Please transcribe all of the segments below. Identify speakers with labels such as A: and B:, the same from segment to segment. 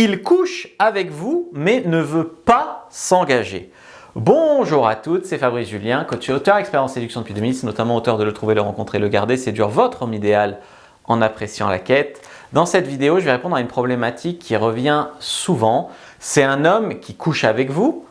A: Il couche avec vous, mais ne veut pas s'engager. Bonjour à toutes, c'est Fabrice Julien, coach et auteur, expert en séduction depuis 2010, notamment auteur de Le Trouver, Le Rencontrer, Le Garder, Séduire votre homme idéal en appréciant la quête. Dans cette vidéo, je vais répondre à une problématique qui revient souvent. C'est un homme qui couche avec vous,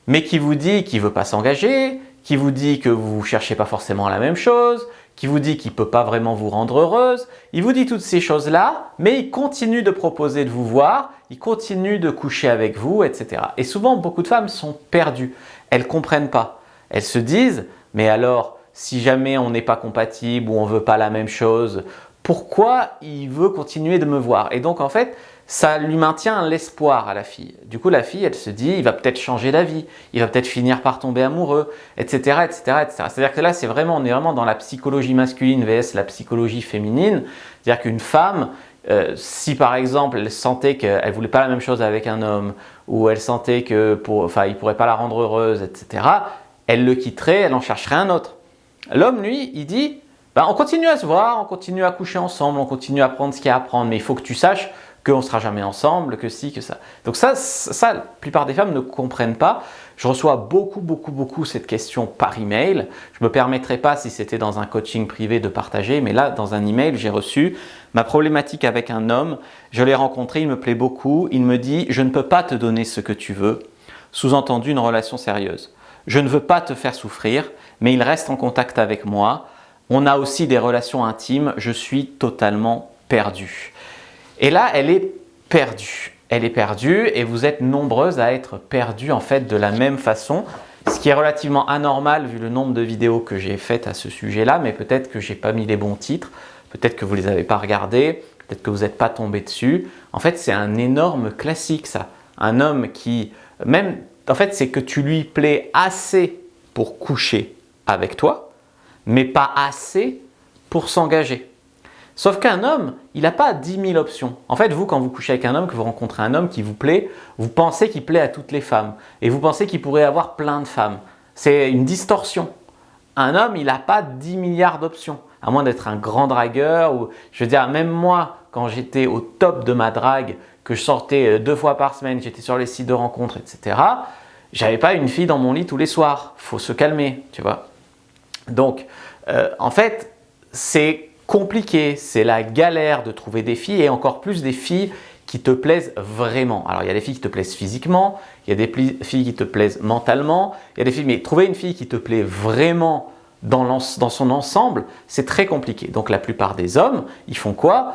A: mais qui vous dit qu'il ne veut pas s'engager, qui vous dit que vous ne cherchez pas forcément la même chose, qui vous dit qu'il ne peut pas vraiment vous rendre heureuse. Il vous dit toutes ces choses-là, mais il continue de proposer de vous voir, il continue de coucher avec vous, etc. Et souvent, beaucoup de femmes sont perdues. Elles ne comprennent pas. Elles se disent, mais alors, si jamais on n'est pas compatible ou on ne veut pas la même chose, pourquoi il veut continuer de me voir? Et donc, en fait, ça lui maintient l'espoir à la fille. Du coup, la fille, elle se dit, il va peut-être changer d'avis, il va peut-être finir par tomber amoureux, etc., etc., etc. C'est-à-dire que là, on est vraiment dans la psychologie masculine vs la psychologie féminine. C'est-à-dire qu'une femme, si par exemple, elle sentait qu'elle ne voulait pas la même chose avec un homme, ou elle sentait qu'il ne pourrait pas la rendre heureuse, etc., elle le quitterait, elle en chercherait un autre. L'homme, lui, il dit, on continue à se voir, on continue à coucher ensemble, on continue à apprendre ce qu'il y a à apprendre, mais il faut que tu saches qu'on ne sera jamais ensemble, que si, que ça. Donc ça, la plupart des femmes ne comprennent pas. Je reçois beaucoup cette question par email. Je ne me permettrai pas, si c'était dans un coaching privé, de partager, mais là, dans un email, j'ai reçu ma problématique avec un homme. Je l'ai rencontré, il me plaît beaucoup. Il me dit « Je ne peux pas te donner ce que tu veux », sous-entendu une relation sérieuse. Je ne veux pas te faire souffrir, mais il reste en contact avec moi. On a aussi des relations intimes, je suis totalement perdu. Et là, elle est perdue. Elle est perdue et vous êtes nombreuses à être perdues en fait de la même façon, ce qui est relativement anormal vu le nombre de vidéos que j'ai faites à ce sujet-là, mais peut-être que je n'ai pas mis les bons titres, peut-être que vous ne les avez pas regardés, peut-être que vous n'êtes pas tombé dessus. En fait, c'est un énorme classique ça. Un homme qui, c'est que tu lui plais assez pour coucher avec toi, mais pas assez pour s'engager. Sauf qu'un homme, il n'a pas 10 000 options. En fait, vous, quand vous couchez avec un homme, que vous rencontrez un homme qui vous plaît, vous pensez qu'il plaît à toutes les femmes. Et vous pensez qu'il pourrait avoir plein de femmes. C'est une distorsion. Un homme, il n'a pas 10 milliards d'options. À moins d'être un grand dragueur. Ou, je veux dire, même moi, quand j'étais au top de ma drague, que je sortais 2 fois par semaine, j'étais sur les sites de rencontres, etc. J'avais pas une fille dans mon lit tous les soirs. Faut se calmer, tu vois. Donc, en fait, c'est compliqué, c'est la galère de trouver des filles et encore plus des filles qui te plaisent vraiment. Alors il y a des filles qui te plaisent physiquement, il y a des filles qui te plaisent mentalement, il y a des filles, mais trouver une fille qui te plaît vraiment dans son ensemble, c'est très compliqué. Donc la plupart des hommes, ils font quoi?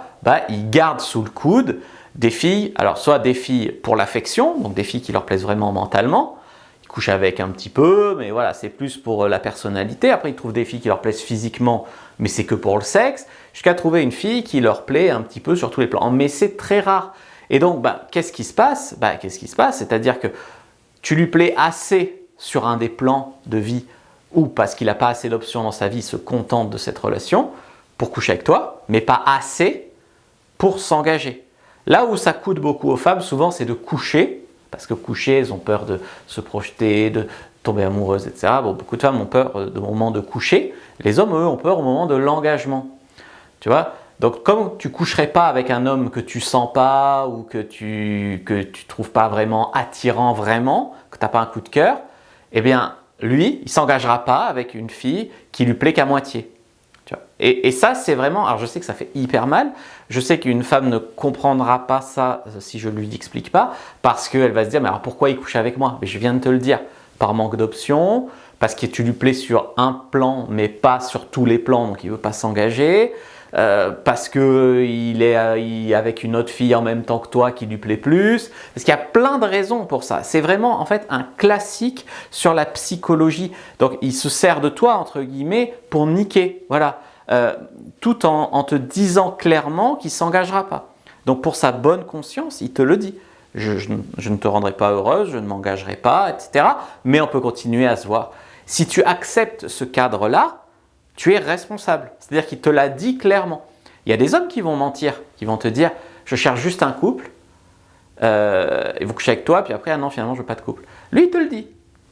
A: Ils gardent sous le coude des filles, alors soit des filles pour l'affection, donc des filles qui leur plaisent vraiment mentalement, ils couchent avec un petit peu, mais voilà, c'est plus pour la personnalité. Après, ils trouvent des filles qui leur plaisent physiquement, mais c'est que pour le sexe, jusqu'à trouver une fille qui leur plaît un petit peu sur tous les plans. Mais c'est très rare. Et donc, qu'est-ce qui se passe? C'est-à-dire que tu lui plais assez sur un des plans de vie ou parce qu'il n'a pas assez d'options dans sa vie, il se contente de cette relation pour coucher avec toi, mais pas assez pour s'engager. Là où ça coûte beaucoup aux femmes, souvent, c'est de coucher, parce que coucher, elles ont peur de se projeter, de tomber amoureuse, etc. Beaucoup de femmes ont peur au moment de coucher. Les hommes, eux, ont peur au moment de l'engagement. Tu vois? Donc, comme tu ne coucherais pas avec un homme que tu sens pas ou que tu trouves pas vraiment attirant, vraiment, que tu n'as pas un coup de cœur, eh bien, lui, il ne s'engagera pas avec une fille qui lui plaît qu'à moitié. Tu vois? Et ça, c'est vraiment… Alors, je sais que ça fait hyper mal. Je sais qu'une femme ne comprendra pas ça si je ne lui explique pas, parce qu'elle va se dire, mais alors pourquoi il couche avec moi? Mais je viens de te le dire. Par manque d'options, parce que tu lui plais sur un plan, mais pas sur tous les plans, donc il ne veut pas s'engager, parce qu'il est avec une autre fille en même temps que toi qui lui plaît plus, parce qu'il y a plein de raisons pour ça. C'est vraiment en fait un classique sur la psychologie. Donc il se sert de toi, entre guillemets, pour niquer, voilà, tout en te disant clairement qu'il ne s'engagera pas. Donc pour sa bonne conscience, il te le dit. Je ne te rendrai pas heureuse, je ne m'engagerai pas, etc. Mais on peut continuer à se voir. Si tu acceptes ce cadre-là, tu es responsable. C'est-à-dire qu'il te l'a dit clairement. Il y a des hommes qui vont mentir, qui vont te dire « je cherche juste un couple, et vous couchez avec toi, puis après, ah non, finalement, je ne veux pas de couple. » Lui, il te le dit.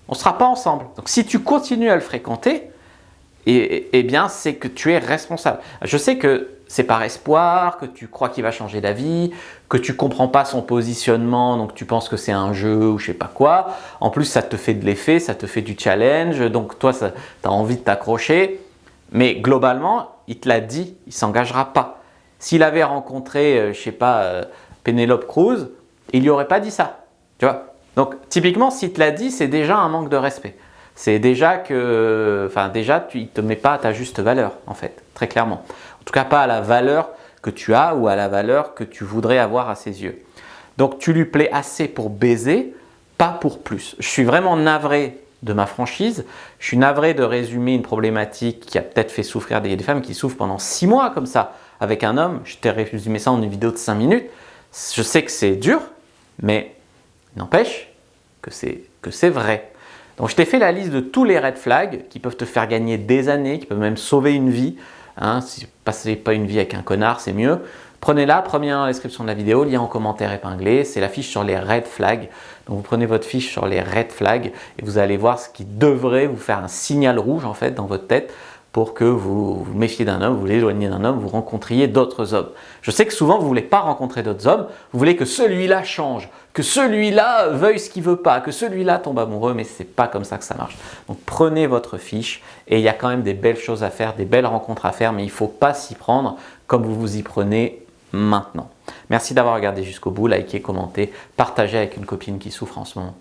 A: On ne sera pas ensemble. Donc, si tu continues à le fréquenter, eh bien, c'est que tu es responsable. Je sais que c'est par espoir, que tu crois qu'il va changer d'avis, que tu comprends pas son positionnement, donc tu penses que c'est un jeu ou je sais pas quoi. En plus, ça te fait de l'effet, ça te fait du challenge, donc toi, tu as envie de t'accrocher. Mais globalement, il te l'a dit, il s'engagera pas. S'il avait rencontré, je sais pas, Penelope Cruz, il lui aurait pas dit ça. Tu vois? Donc, typiquement, s'il te l'a dit, c'est déjà un manque de respect. C'est déjà que, enfin, déjà, il ne te met pas à ta juste valeur, en fait, très clairement. En tout cas, pas à la valeur que tu as ou à la valeur que tu voudrais avoir à ses yeux. Donc, tu lui plais assez pour baiser, pas pour plus. Je suis vraiment navré de ma franchise. Je suis navré de résumer une problématique qui a peut-être fait souffrir des femmes qui souffrent pendant 6 mois comme ça avec un homme. Je t'ai résumé ça en une vidéo de 5 minutes. Je sais que c'est dur, mais n'empêche que c'est vrai. Donc je t'ai fait la liste de tous les red flags qui peuvent te faire gagner des années, qui peuvent même sauver une vie. Hein, si passez pas une vie avec un connard, c'est mieux. Prenez-la, premier lien dans la description de la vidéo, lien en commentaire épinglé, c'est la fiche sur les red flags. Donc vous prenez votre fiche sur les red flags et vous allez voir ce qui devrait vous faire un signal rouge en fait dans votre tête pour que vous vous méfiez d'un homme, vous vous éloigniez d'un homme, vous rencontriez d'autres hommes. Je sais que souvent vous ne voulez pas rencontrer d'autres hommes, vous voulez que celui-là change, que celui-là veuille ce qu'il ne veut pas, que celui-là tombe amoureux, mais ce n'est pas comme ça que ça marche. Donc prenez votre fiche et il y a quand même des belles choses à faire, des belles rencontres à faire, mais il ne faut pas s'y prendre comme vous vous y prenez maintenant. Merci d'avoir regardé jusqu'au bout, likez, commentez, partagez avec une copine qui souffre en ce moment.